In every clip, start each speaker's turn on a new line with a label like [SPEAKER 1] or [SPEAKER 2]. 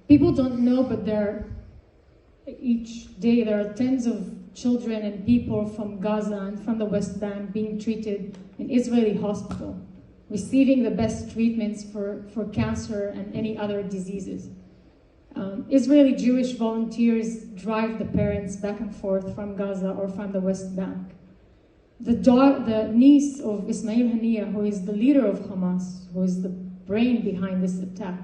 [SPEAKER 1] People don't know, but each day there are tens of children and people from Gaza and from the West Bank being treated in Israeli hospital, receiving the best treatments for cancer and any other diseases. Israeli Jewish volunteers drive the parents back and forth from Gaza or from the West Bank. The niece of Ismail Haniyeh, who is the leader of Hamas, who is the brain behind this attack,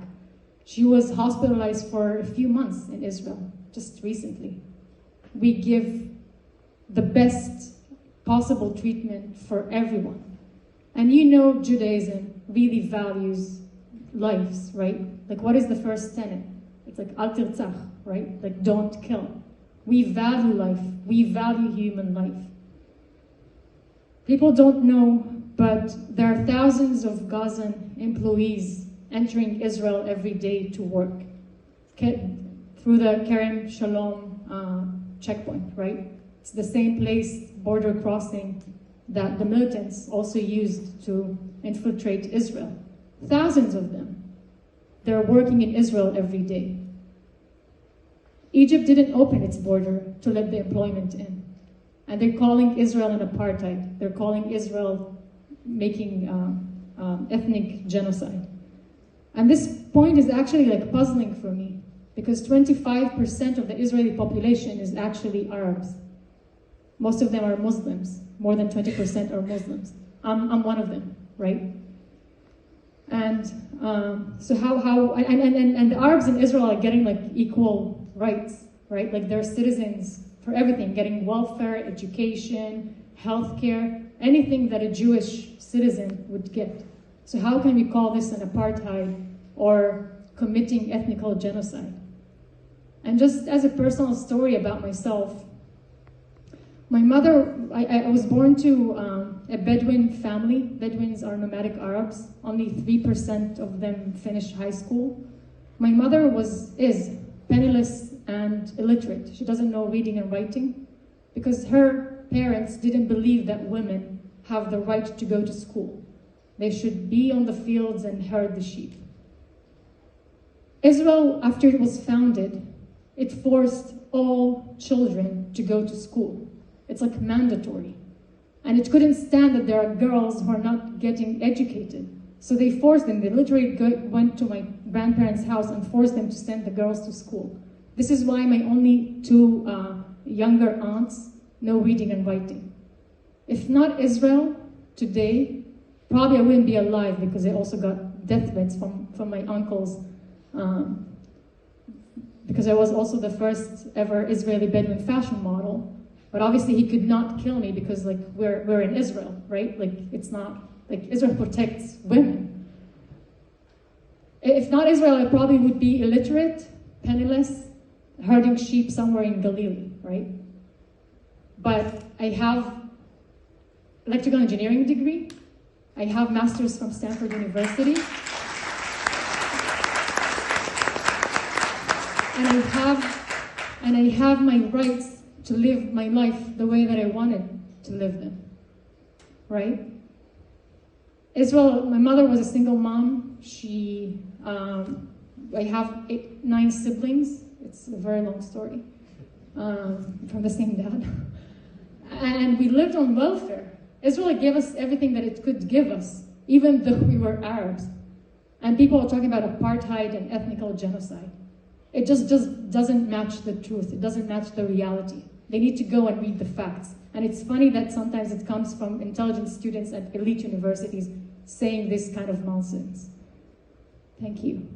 [SPEAKER 1] she was hospitalized for a few months in Israel, just recently. We give the best possible treatment for everyone. And you know Judaism really values lives, right? Like, what is the first tenet? It's like, al tirtzach, right? Like, don't kill. We value life. We value human life. People don't know, but there are thousands of Gazan employees entering Israel every day to work through the Kerem Shalom checkpoint, right? It's the same place, border crossing, that the militants also used to infiltrate Israel. Thousands of them. They're working in Israel every day. Egypt didn't open its border to let the employment in. And they're calling Israel an apartheid. They're calling Israel making ethnic genocide. And this point is actually like puzzling for me, because 25% of the Israeli population is actually Arabs. Most of them are Muslims. More than 20% are Muslims. I'm one of them, right? And so and the Arabs in Israel are getting like equal rights, right? Like they're citizens for everything, getting welfare, education, healthcare, anything that a Jewish citizen would get. So how can we call this an apartheid or committing ethnical genocide? And just as a personal story about myself, my mother, I was born to a Bedouin family. Bedouins are nomadic Arabs. Only 3% of them finished high school. My mother is penniless and illiterate. She doesn't know reading and writing because her parents didn't believe that women have the right to go to school. They should be on the fields and herd the sheep. Israel, after it was founded, it forced all children to go to school. It's like mandatory. And it couldn't stand that there are girls who are not getting educated. So they forced them. They literally went to my grandparents' house and forced them to send the girls to school. This is why my only two younger aunts know reading and writing. If not Israel today, probably I wouldn't be alive, because I also got death threats from my uncles, because I was also the first ever Israeli Bedouin fashion model. But obviously he could not kill me because like we're in Israel, right? Like it's not, like Israel protects women. If not Israel, I probably would be illiterate, penniless, herding sheep somewhere in Galilee, right? But I have electrical engineering degree. I have masters from Stanford University. And I have my rights to live my life the way that I wanted to live them, right? Israel, my mother was a single mom. I have 9 siblings. It's a very long story, from the same dad. And we lived on welfare. Israel gave us everything that it could give us, even though we were Arabs. And people are talking about apartheid and ethnical genocide. It just doesn't match the truth. It doesn't match the reality. They need to go and read the facts. And it's funny that sometimes it comes from intelligent students at elite universities saying this kind of nonsense. Thank you.